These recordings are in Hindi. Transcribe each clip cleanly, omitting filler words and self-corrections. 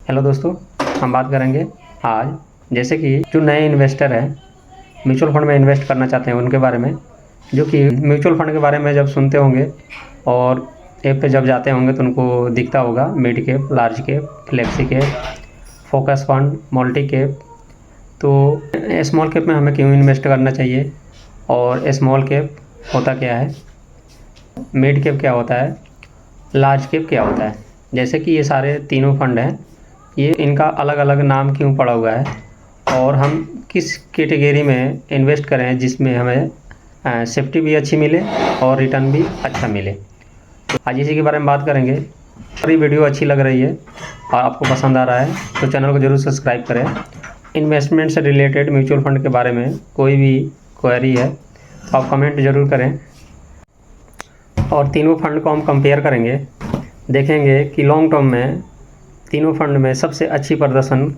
हेलो दोस्तों, हम बात करेंगे आज जैसे कि जो नए इन्वेस्टर हैं, म्यूचुअल फंड में इन्वेस्ट करना चाहते हैं उनके बारे में। जो कि म्यूचुअल फंड के बारे में जब सुनते होंगे और ऐप पे जब जाते होंगे तो उनको दिखता होगा mid cap, large cap, flexi cap, focus fund, multi cap. तो स्मॉल कैप में हमें क्यों इन्वेस्ट करना चाहिए और स्मॉल कैप होता क्या है, मिड कैप क्या होता है, लार्ज कैप क्या होता है। जैसे कि ये सारे तीनों फंड हैं, ये इनका अलग अलग नाम क्यों पड़ा हुआ है और हम किस कैटेगरी में इन्वेस्ट करें जिसमें हमें सेफ्टी भी अच्छी मिले और रिटर्न भी अच्छा मिले। तो आज इसी के बारे में बात करेंगे। अगर ये वीडियो अच्छी लग रही है और आपको पसंद आ रहा है तो चैनल को ज़रूर सब्सक्राइब करें। इन्वेस्टमेंट से रिलेटेड म्यूचुअल फंड के बारे में कोई भी क्वेरी है तो आप कमेंट ज़रूर करें और तीनों फंड को हम कंपेयर करेंगे, देखेंगे कि लॉन्ग टर्म में तीनों फंड में सबसे अच्छी प्रदर्शन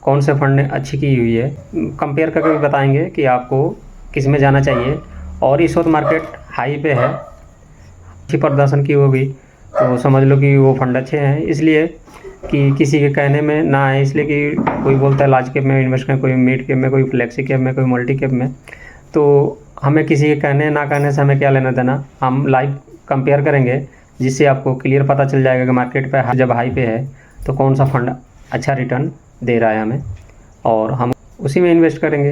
कौन से फंड ने अच्छी की हुई है। कंपेयर करके भी बताएंगे कि आपको किस में जाना चाहिए। और इस वक्त मार्केट हाई पे है, अच्छी प्रदर्शन की होगी तो समझ लो कि वो फंड अच्छे हैं। इसलिए कि किसी के कहने में ना आए, इसलिए कि कोई बोलता है लार्ज कैप में इन्वेस्ट करें, कोई मिड कैप में, कोई फ्लेक्सी कैप में, कोई मल्टी कैप में। तो हमें किसी के कहने ना कहने से हमें क्या लेना देना, हम लाइव कंपेयर करेंगे जिससे आपको क्लियर पता चल जाएगा कि मार्केट पे जब हाई पे है तो कौन सा फंड अच्छा रिटर्न दे रहा है हमें और हम उसी में इन्वेस्ट करेंगे।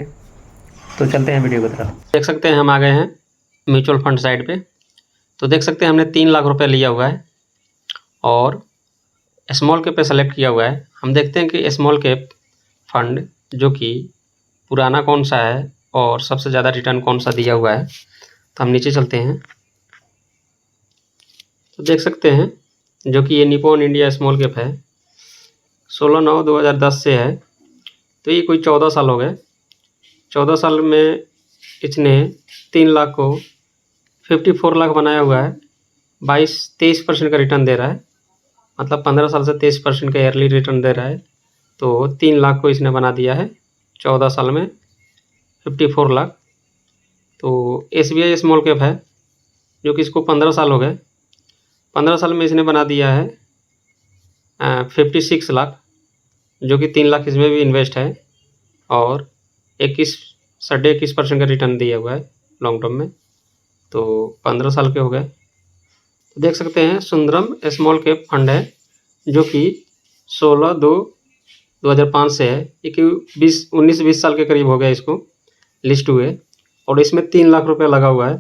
तो चलते हैं वीडियो की तरफ। देख सकते हैं हम आ गए हैं म्यूचुअल फंड साइड पे। तो देख सकते हैं हमने 3 लाख रुपए लिया हुआ है और स्मॉल कैप पे सेलेक्ट किया हुआ है। हम देखते हैं कि स्मॉल कैप फंड जो कि पुराना कौन सा है और सबसे ज़्यादा रिटर्न कौन सा दिया हुआ है। तो हम नीचे चलते हैं तो देख सकते हैं जो कि ये निपॉन इंडिया स्मॉल कैप है, 16/9/2010 से है। तो ये कोई 14 साल हो गए। 14 साल में इसने 3 लाख को 54 लाख बनाया हुआ है। 23% का रिटर्न दे रहा है, मतलब 15 साल से 23% का ईयरली रिटर्न दे रहा है। तो 3 लाख को इसने बना दिया है 14 साल में 54 लाख। तो SBI स्मॉल कैप है जो कि इसको 15 साल हो गए। 15 साल में इसने बना दिया है 56 लाख, जो कि 3 लाख इसमें भी इन्वेस्ट है और 21% का रिटर्न दिया हुआ है लॉन्ग टर्म में। तो 15 साल के हो गए। तो देख सकते हैं सुंदरम स्मॉल कैप फंड है जो कि 16/2/2005 से है। ये कि 19-20 साल के करीब हो गया इसको लिस्ट हुए और इसमें 3 लाख रुपये लगा हुआ है।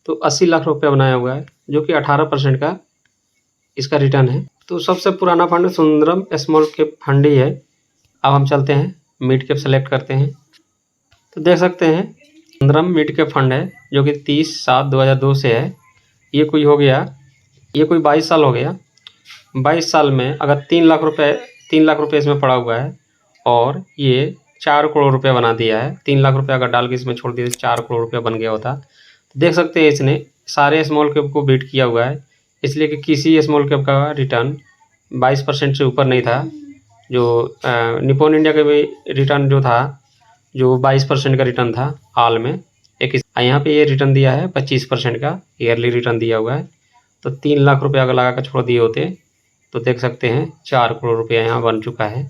तो 80 लाख रुपये बनाया हुआ है जो कि 18% का इसका रिटर्न है। तो सबसे पुराना fund Sundaram small cap fund ही है। अब हम चलते हैं मिड कैप सेलेक्ट करते हैं। तो देख सकते हैं सुंदरम मिड कैप फंड है जो कि 30/7/2002 से है। ये कोई हो गया, ये कोई 22 साल हो गया। 22 साल में अगर 3 लाख रुपये इसमें पड़ा हुआ है और ये 4 करोड़ रुपये बना दिया है। 3 लाख रुपये अगर डाल के इसमें छोड़ दिए तो 4 करोड़ रुपये बन गया होता। तो देख सकते हैं इसने सारे स्मॉल कैप को बीट किया हुआ है, इसलिए कि किसी स्मॉल कैप का रिटर्न 22% से ऊपर नहीं था। जो निपॉन इंडिया का भी रिटर्न जो था, जो 22% का रिटर्न था हाल में, एक यहाँ पे ये रिटर्न दिया है 25% का ईयरली रिटर्न दिया हुआ है। तो 3 लाख रुपये अगर लगा कर छोड़ दिए होते तो देख सकते हैं 4 करोड़ रुपया यहाँ बन चुका है।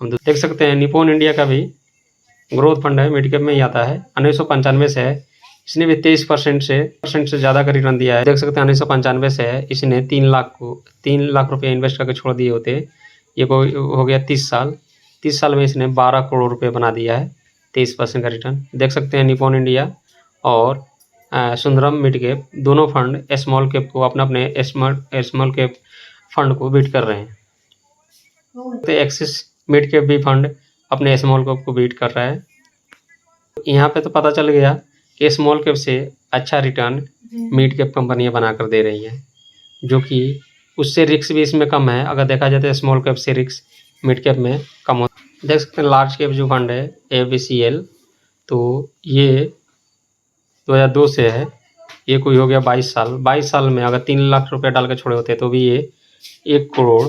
हम देख सकते हैं निपॉन इंडिया का भी ग्रोथ फंड है, मिड कैप में ही आता है, 1995 से है। इसने भी 23% से ज़्यादा का रिटर्न दिया है। देख सकते हैं 1995 से है। इसने 3 लाख रुपये इन्वेस्ट करके छोड़ दिए होते, ये को हो गया 30 साल। 30 साल में इसने 12 करोड़ रुपये बना दिया है, 23% का रिटर्न। देख सकते हैं निपॉन इंडिया और सुंदरम मिड कैप दोनों फंड स्मॉल कैप को अपने स्मॉल कैप फंड को बीट कर रहे हैं। तो एक्सिस मिड कैप भी फंड अपने स्मॉल कैप को बीट कर रहा है। यहाँ पे तो पता चल गया कि स्मॉल कैप से अच्छा रिटर्न मिड कैप कंपनियां बनाकर दे रही हैं, जो कि उससे रिस्क भी इसमें कम है। अगर देखा जाए तो स्मॉल कैप से रिस्क मिड कैप में कम होता है। देख सकते हैं लार्ज कैप जो फंड है ABCL, तो ये 2002 से है। ये कोई हो गया 22 साल। 22 साल में अगर 3 लाख रुपये डाल के छोड़े होते तो भी ये 1 करोड़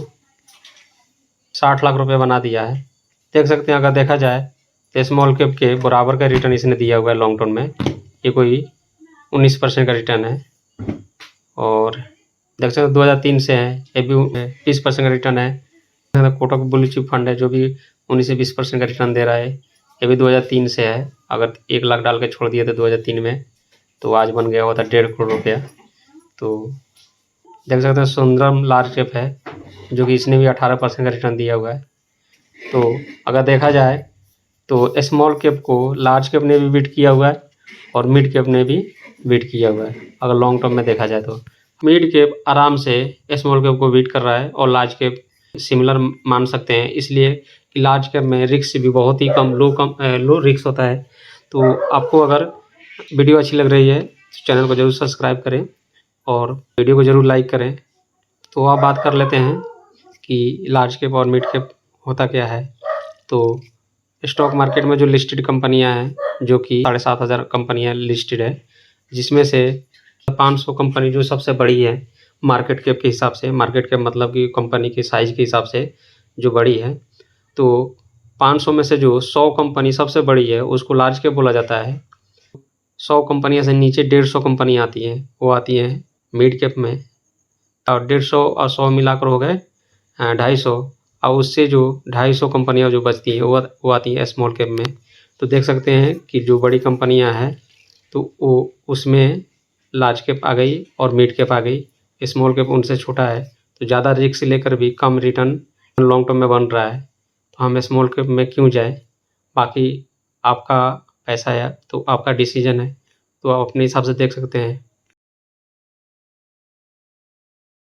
60 लाख रुपये बना दिया है। देख सकते हैं अगर देखा जाए तो स्मॉल कैप के बराबर का रिटर्न इसने दिया हुआ है लॉन्ग टर्म में। ये कोई 19% का रिटर्न है। और देख सकते हैं 2003 से है, ये भी 20% का रिटर्न है। कोटक ब्लू चिप फंड है जो भी 19 से 20% का रिटर्न दे रहा है। ये भी 2003 से है। अगर 1 लाख डाल के छोड़ दिए थे 2003 में, तो आज बन गया होता 1.5 करोड़ रुपया। तो देख सकते हैं सुंदरम लार्ज कैप है जो कि इसने भी 18% का रिटर्न दिया हुआ है। तो अगर देखा जाए तो स्मॉल कैप को लार्ज कैप ने भी बीट किया हुआ है और मिड कैप ने भी बीट किया हुआ है। अगर लॉन्ग टर्म में देखा जाए तो मिड कैप आराम से स्मॉल कैप को बीट कर रहा है और लार्ज कैप सिमिलर मान सकते हैं, इसलिए कि लार्ज कैप में रिस्क भी बहुत ही लो रिस्क होता है। तो आपको अगर वीडियो अच्छी लग रही है तो चैनल को ज़रूर सब्सक्राइब करें और वीडियो को ज़रूर लाइक करें। तो अब बात कर लेते हैं कि लार्ज कैप और मिड कैप होता क्या है। तो स्टॉक मार्केट में जो लिस्टेड कंपनियां हैं जो कि 7,500 कंपनियां लिस्टेड है, जिसमें से 500 कंपनी जो सबसे बड़ी है मार्केट कैप के हिसाब से, मार्केट कैप मतलब कि कंपनी के साइज के हिसाब से जो बड़ी है, तो 500 में से जो 100 कंपनी सबसे बड़ी है उसको लार्ज कैप बोला जाता है। 100 कंपनियां से नीचे 150 कंपनी आती हैं, वो आती हैं मिड कैप में, और 150 और 100 मिलाकर हो गए 250, और उससे जो 250 कंपनियां जो बचती हैं वो आती हैं स्मॉल कैप में। तो देख सकते हैं कि जो बड़ी कंपनियां हैं तो वो उसमें लार्ज कैप आ गई और मिड कैप आ गई, स्मॉल कैप उनसे छोटा है, तो ज़्यादा रिस्क लेकर भी कम रिटर्न लॉन्ग टर्म में बन रहा है। तो हम स्मॉल कैप में क्यों जाएँ? बाकी आपका पैसा है तो आपका डिसीजन है, तो आप अपने हिसाब से देख सकते हैं।